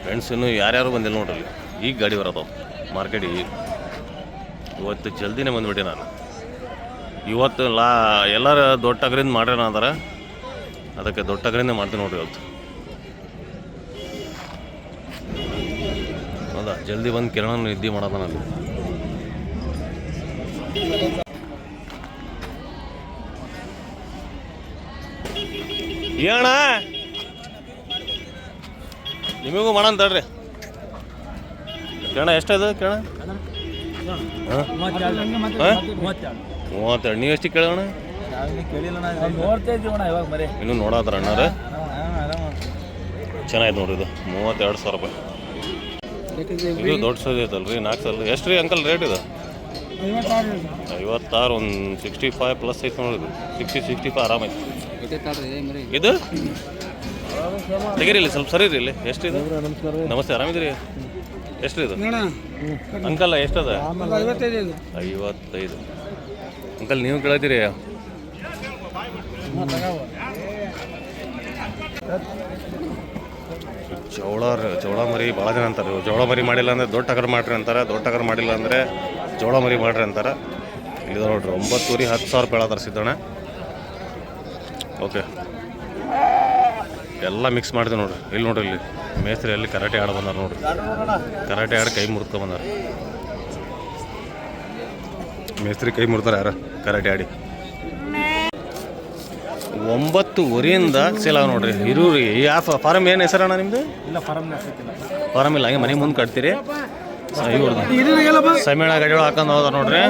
Friends ಇನ್ನೂ ಯಾರ್ಯಾರು ಬಂದಿಲ್ಲ ನೋಡ್ರಿ. ಈಗ ಗಾಡಿ ಬರೋದವು ಮಾರ್ಕೆಟಿಗೆ. ಇವತ್ತು ಜಲ್ದಿನೇ ಬಂದುಬಿಟ್ಟೆ ನಾನು. ಇವತ್ತು ಎಲ್ಲರೂ ದೊಡ್ಡ ಟಗರಿಂದ ಮಾಡ್ಯಾರ ಅಂತಾರೆ, ಅದಕ್ಕೆ ದೊಡ್ಡ ಟಗರಿಂದ ಮಾಡ್ತೀನಿ ನೋಡ್ರಿ ಇವತ್ತು. ಹೌದಾ, ಜಲ್ದಿ ಬಂದು ಕಿರಣ ನಿದ್ದೆ ಮಾಡೋದ ನಾನು. ಏಣ ನಿಮಗೂ ಮಾಡೋಣ ತಡ್ರಿ. ಕಿರಣ ಎಷ್ಟದು ಕಿರಣ? 32. ನೀವು ಎಷ್ಟು ಕೇಳೋಣ? ಇನ್ನೂ ನೋಡಾತ್ರ ಅಣ್ಣಾರ. ಚೆನ್ನಾಯ್ತು ನೋಡ್ರಿ ಇದು 32,000 ರೂಪಾಯಿ. ಇದು ದೊಡ್ಡ ಸೈಜ್ ಐತಲ್ರಿ, 4 ಸಲ. ಎಷ್ಟು ರೀ ಅಂಕಲ್ ರೇಟ್ ಇದು? 56. ಒಂದು 65 ಪ್ಲಸ್ ಐತೆ ನೋಡಿದ್ದು. 60-65 ಆರಾಮೈತೆ ಇದು. ತೆಗೀರಿ ಇಲ್ಲಿ ಸ್ವಲ್ಪ ಸರಿ ರೀ. ಇಲ್ಲಿ ಎಷ್ಟು ಇದು? ನಮಸ್ತೆ, ಆರಾಮಿದ್ದೀರಿ? ಎಷ್ಟು ಇದು ಅಂಕಲ್? ಎಷ್ಟದ? 55. ಅಂಕಲ್ ನೀವು ಕೇಳತ್ತೀರಿ? ಜೋಳ ಮರಿ ಭಾಳ ಜನ ಅಂತಾರೆ. ಜೋಳ ಮರಿ ಮಾಡಿಲ್ಲ ಅಂದರೆ ದೊಡ್ಡ ಟಗರ್ ಮಾಡ್ರಿ ಅಂತಾರೆ, ದೊಡ್ಡ ಟಗರ್ ಮಾಡಿಲ್ಲ ಅಂದರೆ ಜೋಳ ಮರಿ ಮಾಡ್ರಿ ಅಂತಾರೆ. ಇದು ನೋಡ್ರಿ 9,10,000 ರೂಪಾಯಿ ಹೇಳತ್ತಾರೆ ಸಿದ್ದಣ್ಣ. ಓಕೆ, ಎಲ್ಲ ಮಿಕ್ಸ್ ಮಾಡ್ತೀವಿ ನೋಡ್ರಿ. ಇಲ್ಲಿ ನೋಡ್ರಿ, ಇಲ್ಲಿ ಮೇಸ್ತ್ರಿ ಅಲ್ಲಿ ಕರಾಟೆ ಆಡ ಬಂದಾರ ನೋಡ್ರಿ. ಕರಾಟೆ ಆಡಿ ಕೈ ಮುರಿದ್ಕೊ ಬಂದಾರ ಮೇಸ್ತ್ರಿ. ಕೈ ಮುರಿದಾರ ಯಾರು ಕರಾಟೆ ಆಡಿ. 9:30 ಸೇಲ್ ಆಗ ನೋಡ್ರಿ. ಇರೂರಿ ಯಾವ ಫಾರಮ್ ಏನು ಹೆಸರಣ್ಣ ನಿಮ್ಮದು? ಫಾರಮ್ ಇಲ್ಲ, ಹಂಗೆ ಮನೆ ಮುಂದೆ ಕಟ್ತೀರಿ. ಇವ್ರದ್ದು ಸಮೀಣ ಗಾಡಿಗಳು ಹಾಕೊಂಡು ಹೋದ ನೋಡ್ರಿ.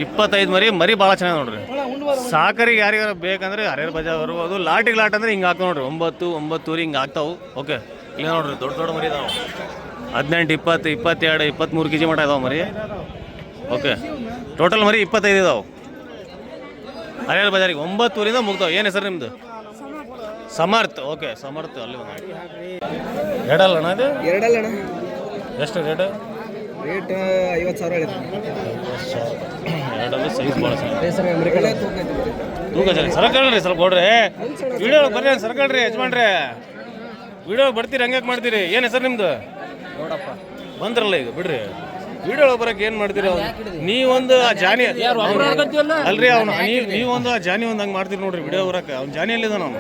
25 ಮರಿ ಭಾಳ ಚೆನ್ನಾಗಿ ನೋಡ್ರಿ. ಸಾಕರಿಗೆ ಯಾರಿಗಾರ ಬೇಕಂದ್ರೆ ಹರಿಹರ ಬಜಾರ್ ಬರ್ಬೋದು. ಲಾಟಿಗೆ ಲಾಟ್ ಅಂದರೆ ಹಿಂಗೆ ಹಾಕೋ ನೋಡ್ರಿ. 9-9:30 ಹಿಂಗೆ ಆಗ್ತಾವೆ. ಓಕೆ, ಇಲ್ಲ ನೋಡ್ರಿ ದೊಡ್ಡ ಮರಿ ಇದಾವೆ. 18, 20, 22, 23 kg ಮಟ್ಟ ಇದಾವೆ ಮರಿ. ಓಕೆ, ಟೋಟಲ್ ಮರಿ 25 ಇದಾವೆ ಹರಿಹರ ಬಜಾರಿಗೆ. 9:30 ಮುಗ್ತಾವೆ. ಏನು ಹೆಸರು ನಿಮ್ಮದು? ಸಮರ್ಥ. ಓಕೆ, ಸಮರ್ಥ. ಅಲ್ಲಿ ಒಂದು ಎರಡಲ್ಲಣ್ಣ ಇದು? ಎರಡಲ್ಲಣ್ಣ. ಎಷ್ಟು ರೇಟ್? 50,000. ಎರಡಲ್ಲಿ ಸೈಜ್ ಭಾಳ ಚೆನ್ನಾಗಿ ತೂಕ ಚೆನ್ನಾಗಿ. ಸರ್ಕಳ್ರಿ ಸ್ವಲ್ಪ ಕೊಡ್ರಿ. ವಿಡಿಯೋ ಬರ್ರಿ ಸರ್ಕಳ್ರಿ ಯಜಮಾನ್ರಿ. ವಿಡಿಯೋ ಬರ್ತೀರಿ ಹಂಗೆ ಮಾಡ್ತೀರಿ. ಏನು ಹೆಸರು ನಿಮ್ದು? ನೋಡಪ್ಪ ಬಂದ್ರಲ್ಲ ಈಗ ಬಿಡ್ರಿ. ವಿಡಿಯೋ ಬರಕ್ಕೆ ಏನು ಮಾಡ್ತೀರಿ? ನೀವೊಂದು ಆ ಜಾನಿ ಅಲ್ರಿ ಅವನು. ನೀವೊಂದು ಆ ಜಾನಿ ಒಂದು ಹಂಗೆ ಮಾಡ್ತೀರಿ ನೋಡ್ರಿ ವಿಡಿಯೋ ಬರಕ್ಕೆ. ಅವ್ನು ಜಾನಿ ಎಲ್ಲಿದ್ದಾನ ಅವನು?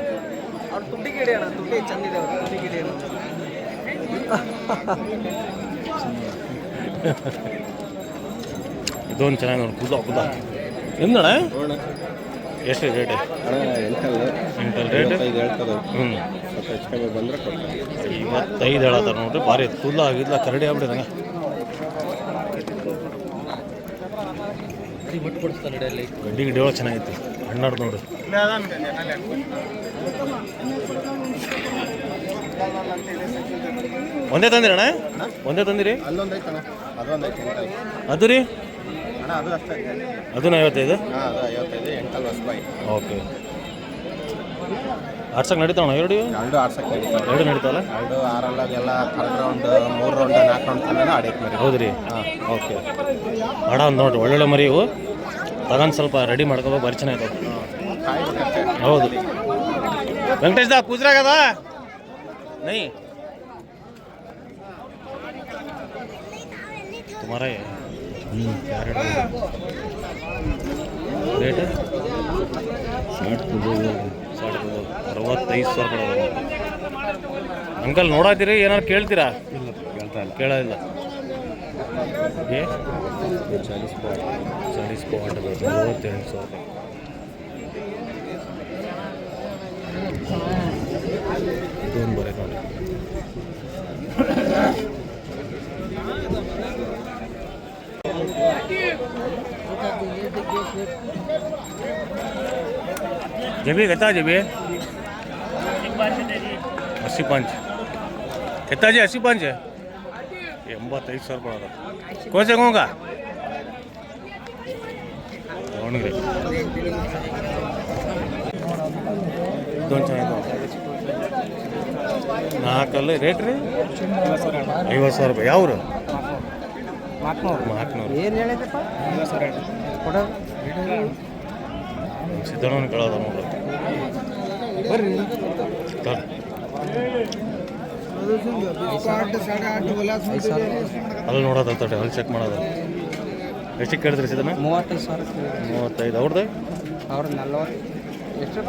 ಇದೊಂದು ಚೆನ್ನಾಗಿ ನೋಡಿ. ಕುದ ಎಂದಣ್ಣ ಎಷ್ಟು ರೇಟ್? 8 ರೇಟ್. 55 ಹೇಳತ್ತಾರ ನೋಡ್ರಿ. ಭಾರಿ ತುಲ್ಲ ಆಗಿದ್ಲ, ಕರಡಿ ಆಗ್ಬಿಟ್ಟಿದಂಗೆ. ಗಡ್ಡಿ ಗಿಡಿಯೊಳಗೆ ಚೆನ್ನಾಗಿತ್ತು. ಹಣ್ಣಾಡ್ದು ನೋಡ್ರಿ. ಒಂದೇ ತಂದಿರಿ ಅಣ್ಣ? ಒಂದೇ ತಂದಿರಿ? ಅದು ರೀ ಅದನ್ನ 55. ಓಕೆ, ಆಡ್ಸಕ್ಕೆ ನಡೀತಾವಣ್ಣ? ಎರಡು ನಡೀತಾವಲ್ಲ? 3 ರೌಂಡ್ 4 ರೌಂಡ್ ಆಡೈತೆ. ಹೌದು ರೀ. ಓಕೆ, ಆಡ ಒಂದು ನೋಡ್ರಿ ಒಳ್ಳೊಳ್ಳೆ ಮರಿ ಇವು. ತಗೊಂಡು ಸ್ವಲ್ಪ ರೆಡಿ ಮಾಡ್ಕೋಬೇಕು. ಭಾರಿ ಚೆನ್ನಾಗಿದ್ದಾವೆ. ಹೌದು. ವೆಂಕಟೇಶ್ ದಾ ಕೂಜ್ರಾಗದ ನೈ तुम्हारा है? Rate 65,000 uncle. ನೋಡಾತೀರಿ? ಏನಾರು ಕೇಳ್ತೀರಾ? ಕೇಳೋದಿಲ್ಲ. 40 ಸ್ಪಾಟ್ 38,000. ಇದೊಂದು ಬರೈತೆ ನೋಡಿ. जेबी कहता जेबी 85 कहता जी 85 है. 85,000 पड़ा था. कौन से गाँव का? दोन ಚೆನ್ನಾಗಿ 4 ರೇಟ್ ರೀ 50,000 ರೂಪಾಯಿ. ಯಾವ್ರು? ಮಾಕ್ನೂರು. ಏನು ಹೇಳಿದಪ್ಪ? ಕೊಡೋ ಸಿದ್ದಣ್ಣನ ಕೇಳೋದ ನೋಡ್ರಿ. ಬರ್ರಿ ಅಲ್ಲಿ ನೋಡೋದು ತಟ್ಟೆ ಅಲ್ಲಿ ಚೆಕ್ ಮಾಡೋದು. ಎಷ್ಟಕ್ಕೆ ಕೇಳಿದ್ರಿ ಇದನ್ನು? 35,000. 35. ಅವ್ರದ್ದು? ಅವ್ರದ್ದು 40. ಎಷ್ಟು?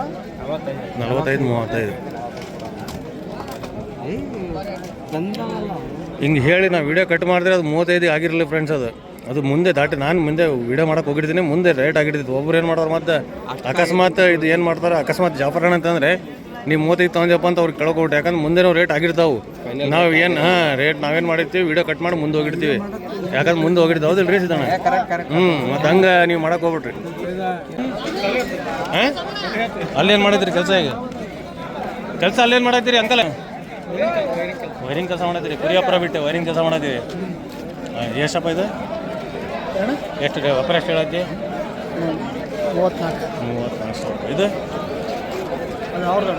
45, 35. ಹಿಂಗೆ ಹೇಳಿ ನಾವು ವಿಡಿಯೋ ಕಟ್ ಮಾಡಿದ್ರೆ ಅದು 35 ಆಗಿರಲಿಲ್ಲ ಫ್ರೆಂಡ್ಸ್. ಅದು ಮುಂದೆ ದಾಟಿ ನಾನು ಮುಂದೆ ವಿಡಿಯೋ ಮಾಡಕ್ಕೆ ಹೋಗಿರ್ತೀನಿ, ಮುಂದೆ ರೇಟ್ ಆಗಿರ್ತಿತ್ತು. ಒಬ್ರು ಏನು ಮಾಡೋರು ಮತ್ತೆ ಅಕಸ್ಮಾತ್ ಇದು ಏನು ಮಾಡ್ತಾರೆ, ಅಕಸ್ಮಾತ್ ಜಾಫರ್ ಅಂತಂದರೆ ನೀವು 35 ತೊಗೊಂಡ್ಯಪ್ಪ ಅಂತ ಅವ್ರಿಗೆ ಕೇಳೋಕೊಬಿಟ್ಟು. ಯಾಕಂದ್ರೆ ಮುಂದೆ ನಾವು ರೇಟ್ ಆಗಿರ್ತಾವೆ. ನಾವು ಏನು ರೇಟ್ ನಾವೇನು ಮಾಡಿರ್ತೀವಿ, ವಿಡಿಯೋ ಕಟ್ ಮಾಡಿ ಮುಂದೆ ಹೋಗಿರ್ತೀವಿ. ಯಾಕಂದ್ರೆ ಮುಂದೆ ಹೋಗಿರ್ತೀವಿ. ಹೌದಿಲ್ಲ ರೀ ಸಿದ್ದಣ್ಣ? ಮತ್ತು ಹಂಗೆ ನೀವು ಮಾಡಕ್ಕೆ ಹೋಗ್ಬಿಟ್ರಿ. ಹಾಂ, ಅಲ್ಲೇನು ಮಾಡಿದ್ರಿ ಕೆಲಸ? ಈಗ ಕೆಲಸ ಅಲ್ಲೇನು ಮಾಡತ್ತೀರಿ ಅಂಕಲ್? ವೈರಿಂಗ್ ಕೆಲಸ ಮಾಡತ್ತೀರಿ? ಕುರಿಯಪ್ಪರ ಬಿಟ್ಟು ವೈರಿಂಗ್ ಕೆಲಸ ಮಾಡತ್ತೀರಿ. ಎಷ್ಟಪ್ಪ ಇದು? ಎಷ್ಟು ವ್ಯಾಪಾರ ಎಷ್ಟು ಹೇಳತ್ತಿ? 34,000. ಇದು ಅವ್ರದ್ದು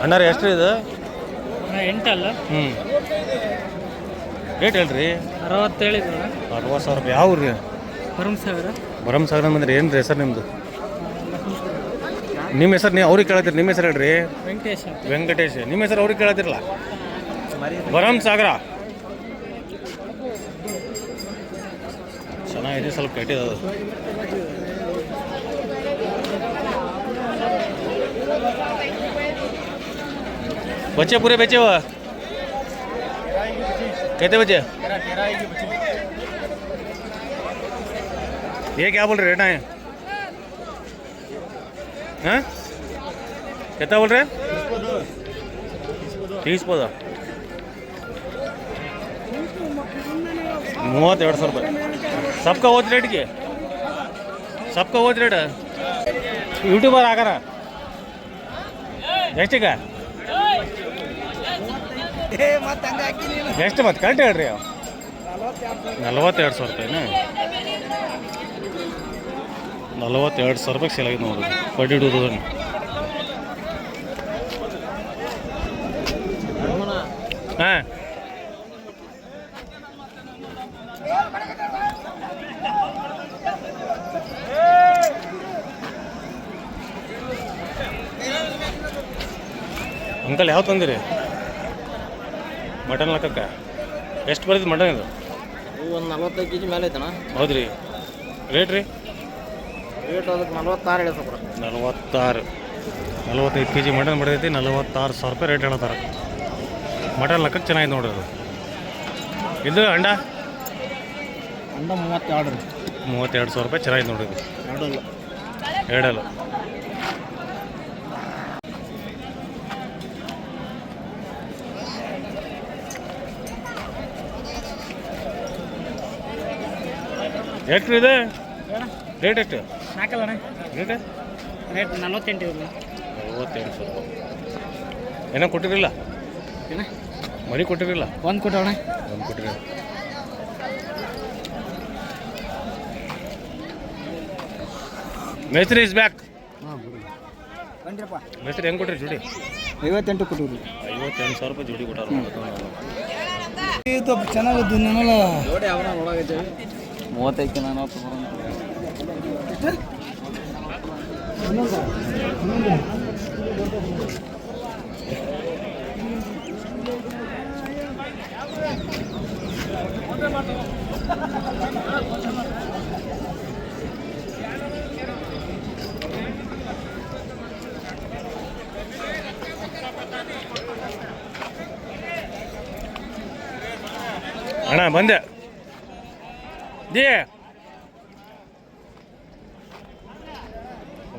ಅಣ್ಣಾರ ಎಷ್ಟು ರೀ ಇದು? 8 ಅಲ್ಲ. ರೇಟ್ ಹೇಳ್ರಿ. 60 ಹೇಳಿದ್ರು. 60,000 ರೂಪಾಯಿ. ಯಾವ ರೀ? ಭರಮಸಾಗರ ಅಂದ್ರೆ ಏನು ರೀ ಹೆಸರು ನಿಮ್ಮದು? ನಿಮ್ಮ ಹೆಸರು ನೀವು ಅವ್ರಿಗೆ ಕೇಳತ್ತೀರಿ? ನಿಮ್ಮ ಹೆಸರು ಹೇಳ್ರಿ. ವೆಂಕಟೇಶ್. ನಿಮ್ಮ ಹೆಸರು ಅವ್ರಿಗೆ ಕೇಳತ್ತಿರಲ್ಲ? ಭರಮಸಾಗರ. ಚೆನ್ನಾಗಿದೆ, ಸ್ವಲ್ಪ ಕೆಟ್ಟಿದೆ ಅದು. बच्चे पूरे बेचे हुआ कहते बच्चे? ये क्या बोल रहे रेट है? हाँ, कितना बोल रहे? 30 पौधा 32,000 रुपये. सबका वोच रेट के? सबका वोच रेट है? यूट्यूबर आकर ಎಷ್ಟು ಈಗ? ಎಷ್ಟು ಮತ್ತೆ ಕರೆಕ್ಟ್ ಹೇಳ್ರಿ. 42,000 ರೂಪಾಯಿನ? 42,000 ರೂಪಾಯಿಗೆ ಸೇಲ್ ಆಗಿದೆ ನೋಡ್ರಿ. 42,000. ಹಾಂ, ಅಂಕಲ್ ಯಾವ ತಂದಿರಿ ಮಟನ್ ಲೆಕ್ಕಕ್ಕೆ? ಎಷ್ಟು ಬರ್ತೈತೆ ಮಟನ್ ಇದು? ಒಂದು 45 kg ಮೇಲೆ ಐತಣ್ಣ. ಹೌದು ರೀ. ರೇಟ್ ರೀ? ರೇಟ್ ಅದಕ್ಕೆ 46 ಹೇಳಿ ಸರ್. 46. 45 kg ಮಟನ್ ಬರ್ತೈತಿ. 46,000 ರೂಪಾಯಿ ರೇಟ್ ಹೇಳ್ತಾರೆ. ಮಟನ್ ಲೆಕ್ಕಕ್ಕೆ ಚೆನ್ನಾಗಿದೆ ನೋಡ್ರಿ ಅದು. ಇದು ಅಂಡ 32 ರೀ. 32,000 ರೂಪಾಯಿ ಚೆನ್ನಾಗಿದೆ ನೋಡ್ರಿ ಇದು. ಎರಡಲ್ಲ. ಎಷ್ಟು ಇದೆ ರೇಟ್? ಎಷ್ಟು ನಾಲ್ಕಲ್ಲ ರೇಟ್? ರೇಟ್ 48 ಇರಲಿ. 48,000. ಏನೋ ಕೊಟ್ಟಿರಲಿಲ್ಲ? ಮರಿ ಕೊಟ್ಟಿರಲಿಲ್ಲ? ಒಂದು ಕೊಟ್ಟವಣ. ಒಂದು ಕೊಟ್ಟಿರ. ಮೇಸ್ತ್ರಿ ಇಸ್ ಬ್ಯಾಕ್. ಮೇಸ್ತ್ರಿ ಹೆಂಗೆ ಕೊಟ್ಟಿರಿ ಜೋಡಿ? 58 ಕೊಟ್ಟಿರಿ. 58,000 ರೂಪಾಯಿ ಜೋಡಿ ಕೊಟ್ಟಾರ. ಇದು ಚೆನ್ನಾಗಿದ್ದು ನಮ್ಮಲ್ಲ ಜೋಡಿ ಅವನ ಒಳಗಿದ್ದೇವೆ. 35 40 ಅಣ್ಣ ಬಂದೆ.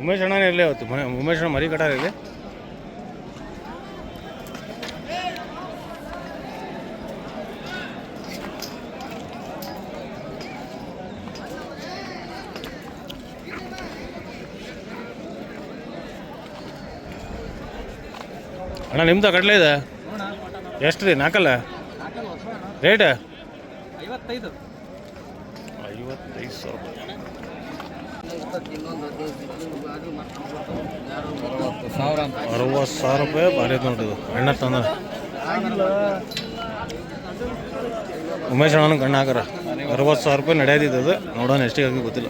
ಉಮೇಶ್ ಅಣ್ಣನೇ ಇರಲಿ ಅವತ್ತು. ಉಮೇಶ್ ಅಣ್ಣ ಮರಿ ಕಟ್ಟಾರ ಇಲ್ಲಿ. ಅಣ್ಣ ನಿಮ್ದು ಕಡಲೆ ಇದೆ ಎಷ್ಟು ರೀ? ನಾಲ್ಕಲ್ಲ ರೇಟ್? 55,000 ರೂಪಾಯಿ. 60,000 ರೂಪಾಯಿ ಭಾರಿ ನೋಡಿದ್ದು. ಅಣ್ಣ ತಂದ ಉಮೇಶ್ ಅಣ್ಣನ ಕಣ್ಣು ಹಾಕರ 60,000 ರೂಪಾಯಿ ನಡೆಯೋದಿದ್ದು. ನೋಡೋಣ ಎಷ್ಟಿಗೆ ಆಗಿ ಗೊತ್ತಿಲ್ಲ.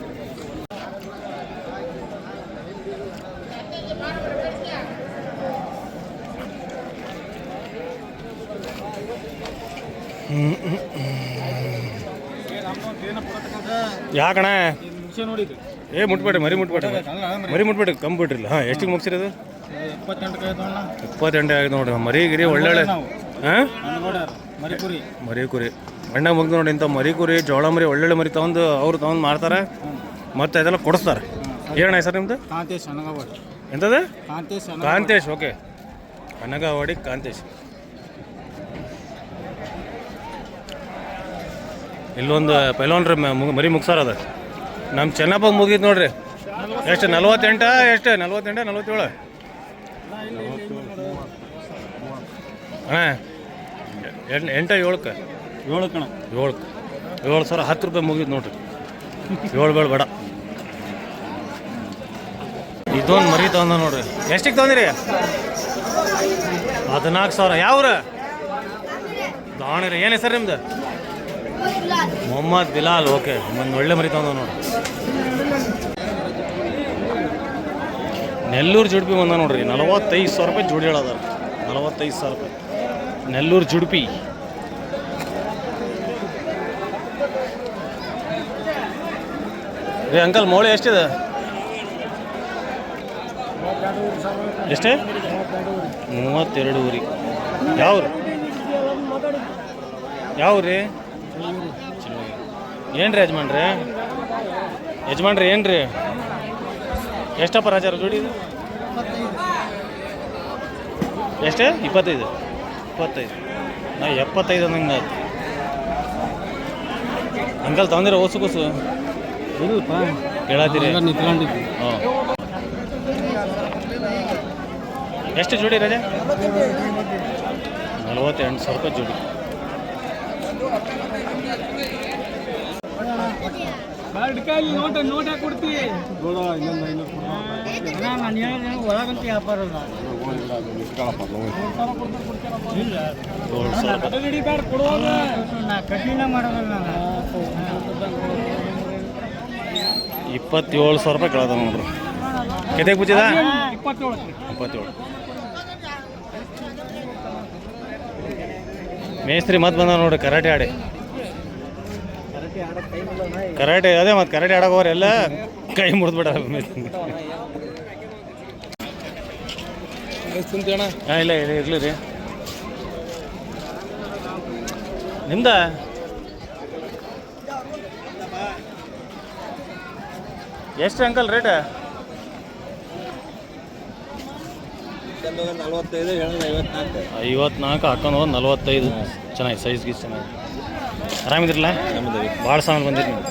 ಯಾಕಣ ಏ ಮುಟ್ಬೇಡ್ರಿ ಮರಿ ಮುಟ್ಬೇಡ್ರಿ ಮರಿ ಮುಟ್ಬೇಡ್ರಿ ಕಮ್ಮಿ ಬಿಡ್ರಿಲ್ಲ ಹಾಂ ಎಷ್ಟಿಗೆ ಮುಗಿಸಿರೋದು 28 ಆಗಿದೆ ನೋಡ್ರಿ ಮರಿ ಗಿರಿ ಒಳ್ಳೊಳ್ಳೆ ಹಾಂ ಮರಿ ಕುರಿ ಅಣ್ಣ ಮುಗ್ದು ನೋಡಿ ಇಂಥ ಮರಿ ಕುರಿ ಜೋಳ ಮರಿ ಒಳ್ಳೊಳ್ಳೆ ಮರಿ ತೊಗೊಂಡು ಅವ್ರು ತೊಗೊಂಡು ಮಾರ್ತಾರೆ ಮತ್ತು ಅದೆಲ್ಲ ಕೊಡಿಸ್ತಾರೆ ಏನಣ್ಣ ಹೆಸರು ನಿಮ್ಮದು ಎಂಥದ್ದು ಕಾಂತೇಶ್ ಓಕೆ ಅನಗವಾಡಿ ಕಾಂತೇಶ್ ಇಲ್ಲೊಂದು ಪೈಲೋನ್ರಿ ಮರಿ ಮುಗ್ಸಾರ ಅದ ನಮ್ಮ ಚೆನ್ನಪ್ಪ ಮುಗಿದ್ ನೋಡ್ರಿ ಎಷ್ಟು 48 ಎಷ್ಟು 47 47 ಹಾಂ 8 7ಕ್ಕೆ 7 ಸಾವಿರ 10 ರೂಪಾಯಿ ಮುಗಿದ್ ನೋಡ್ರಿ 7 ಬೇಡ ಇದೊಂದು ಮರಿ ತಗೊಂಡ ನೋಡ್ರಿ ಎಷ್ಟಿಗೆ ತೊಗೊಂದಿರಿ 14,000 ಯಾವ್ರ ದಾವಣಗೆರೆ ಏನು ಹೆಸರು ನಿಮ್ದು ಮೊಹಮ್ಮದ್ ಬಿಲಾಲ್ ಓಕೆ ಒಂದು ಒಳ್ಳೆ ಮರಿ ತಗೊಂಡ ನೋಡ್ರಿ ನೆಲ್ಲೂರು ಜುಡ್ಪಿ ಬಂದ ನೋಡ್ರಿ 45,000 ರೂಪಾಯಿ ಜೋಡಿ ಹೇಳೋದ 45,000 ರೂಪಾಯಿ ನೆಲ್ಲೂರು ಜುಡ್ಪಿ ರೀ ಅಂಕಲ್ ಮೌಳಿ ಎಷ್ಟಿದೆ ಎಷ್ಟೇ 32 ಊರಿ ಯಾವ್ರು ಯಾವ್ರಿ ಏನ್ರಿ ಯಜಮಾನ್ರಿ ಏನ್ರಿ ಎಷ್ಟಪ್ಪ ರಾಜಾರ ಜೋಡಿ ಎಷ್ಟೇ 25 ನಾ 75 ಅನ್ನಂಗೆ ಆಯ್ತು ಅಂಕಲ್ ತಗೊಂಡಿರ ಓಸು ಕೂಸು ಇಲ್ಲಪ್ಪ ಕೇಳತ್ತೀರಿ ಹಾಂ ಎಷ್ಟು ಜೋಡಿ ರಾಜಾ 48,000 ರೂಪಾಯಿ ಜೋಡಿ ನೋಟ್ ಕೊಡ್ತೀವಿ ಒಳಗಂತ ವ್ಯಾಪಾರ 27,000 ರೂಪಾಯಿ ಕೇಳದ ನೋಡ್ರಿ ಕೆದಕ್ಕೆ ಬುಚ್ಚಿದ 27 ಮೇಸ್ತ್ರಿ ಮತ್ತೆ ಬಂದ ನೋಡ್ರಿ ಕರಾಟೆ ಆಡಿ ಕರಾಟೆ ಅದೇ ಮತ್ತೆ ಕರಾಟೆ ಆಡೋಕೆ ಹೋಗ್ರಿ ಎಲ್ಲ ಕೈ ಮುರಿದ್ಬಿಡ ಹಾಂ ಇಲ್ಲ ಇರಲಿ ರೀ ನಿಮ್ದ ಎಷ್ಟು ಅಂಕಲ್ ರೇಟ್ 54 ಹಾಕೊಂಡು ಹೋಗಿ 45 ಚೆನ್ನಾಗಿ ಸೈಜ್ ಗೀಸ್ ಚೆನ್ನಾಗಿ ಆರಾಮಿದ್ರಲ್ಲ ಭಾಳ ಸಾಮೇಲೆ ಬಂದಿರಿ ನೀವು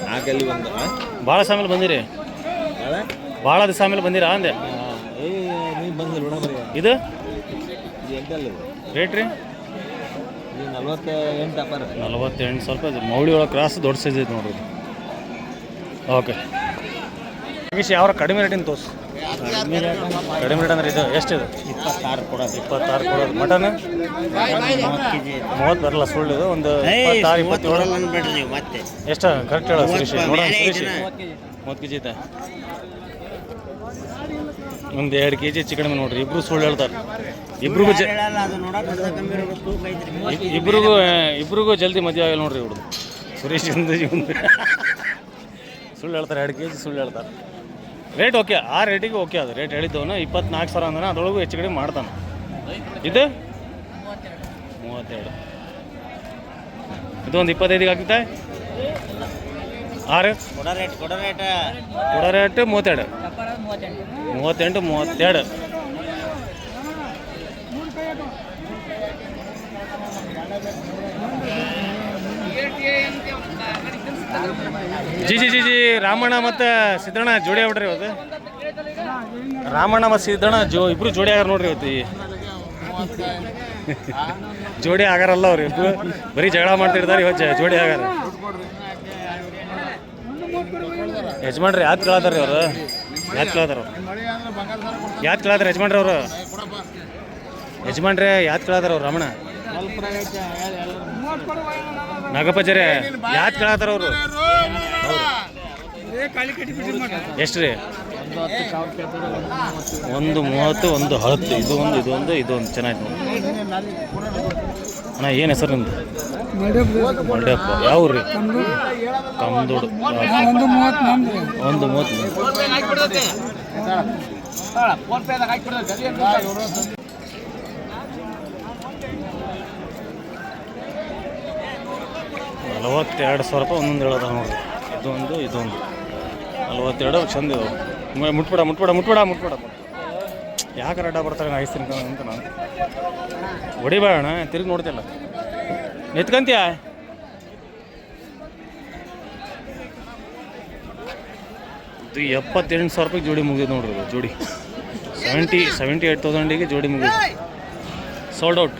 ಭಾಳ ಸಾಮೇಲೆ ಬಂದಿರಿ ಭಾಳ ದಿವಸ ಆಮೇಲೆ ಬಂದಿರಾ ಅಂದೆ ಇದು ರೇಟ್ ರೀ 48 ಸ್ವಲ್ಪ ಮೌಳಿ ಒಳಗೆ ಕ್ರಾಸ್ ದೊಡ್ಡ ಸೈಜ್ ಐತೆ ನೋಡ್ರಿ ಓಕೆ ಯಾವ ಕಡಿಮೆ ರೇಟಿನ ತೋರ್ಸು ಕಡಿಮೆ ರೇಟ್ ಅಂದ್ರೆ ಇದು ಎಷ್ಟಿದೆ 26 ಕೊಡೋದು ಮಟನ್ 30 ಬರಲ್ಲ ಸುಳ್ಳು ಇದು ಒಂದು 26 27 ಎಷ್ಟು ಕರೆಕ್ಟ್ ಹೇಳೋ ಸುರೇಶ್ ನೋಡೋಣ ಸುರೇಶ್ 30 kg ಐತೆ ಒಂದು 2 kg ಹೆಚ್ಚು ಕಡಿಮೆ ನೋಡ್ರಿ ಇಬ್ರು ಸುಳ್ಳು ಹೇಳ್ತಾರೆ ಇಬ್ರಿಗೂ ಜಲ್ದಿ ಮದುವೆ ಆಗಲ್ಲ ನೋಡ್ರಿ ಇವ್ರದ್ದು ಸುರೇಶ್ ಸುಳ್ಳು ಹೇಳ್ತಾರೆ 2 kg ಸುಳ್ಳು ಹೇಳ್ತಾರೆ ರೇಟ್ ಓಕೆ ಆ ರೇಟಿಗೆ ಓಕೆ ಅದು ರೇಟ್ ಹೇಳಿದ್ದವನು 24,000 ಅಂದ್ರೆ ಅದರೊಳಗೂ ಹೆಚ್ಚು ಕಡಿಮೆ ಮಾಡ್ತಾನೆ ಇದು 32 ಇದು ಒಂದು 25ಗೆ ಆಗ್ತೈತೆ 6 ಕೊಡೋ ರೇಟ್ 32 ಜಿ ರಾಮಣ್ಣ ಮತ್ತು ಸಿದ್ದಣ್ಣ ಜೋಡಿ ಆಗ್ಬಿಟ್ರಿ ಇವತ್ತು ರಾಮಣ್ಣ ಮತ್ತು ಸಿದ್ದಣ್ಣ ಇಬ್ರು ಜೋಡಿ ಆಗ್ಯಾರ ನೋಡ್ರಿ ಇವತ್ತು ಜೋಡಿ ಆಗಾರಲ್ಲ ಅವ್ರು ಇಬ್ರು ಬರೀ ಜಗಳ ಮಾಡ್ತಿರ್ತಾರೆ ಇವತ್ತು ಜೋಡಿ ಆಗಾರ ಯಜಮಾನ್ರಿ ಯಾತ್ ಕೇಳತ್ತಾರ ಅವ್ರು ಯಾತ್ ಕೇಳತ್ತಾರ ಯಜಮಾನ್ರಿ ಅವರು ಯಾತ್ ಕೇಳತ್ತಾರ ಅವ್ರು ರಮಣ ನಾಗಪ್ಪಜರೆ ಯಾತ್ ಕೇಳತ್ತಾರ ಅವರು ಎಷ್ಟು ರೀ ಒಂದು 30 ಒಂದು 10 ಇದೊಂದು ಚೆನ್ನಾಗಿ ನೋಡಿ ಅಣ್ಣ ಏನು ಹೆಸರು ನಿಮ್ದು ಮಂಡ್ಯಪ್ಪ ಯಾವ ರೀ ಕಮ್ದೋಡು ಒಂದು 30 42,000 ರೂಪಾಯಿ ಒಂದೊಂದು ಹೇಳೋದ ನೋಡ್ರಿ ಇದೊಂದು 42 ಚಂದ ಇದಾವೆ ಮುಟ್ಬೇಡ ಯಾಕೆ ಅಡ್ಡ ಬರ್ತಾರೆ ನಾ ಐಸ್ತೀನಿ ಅಂತ ನಾನು ಹೊಡಿಬೇಡ ಅಣ್ಣ ತಿರುಗಿ ನೋಡ್ತಿಲ್ಲ ನಿತ್ಕಂತೀಯ ಇದು 78,000 ರೂಪಾಯಿಗೆ ಜೋಡಿ ಮುಗಿದು ನೋಡ್ರಿ ಜೋಡಿ 78,000 ಜೋಡಿ ಮುಗಿದು ಸೋಲ್ಡ್ ಔಟ್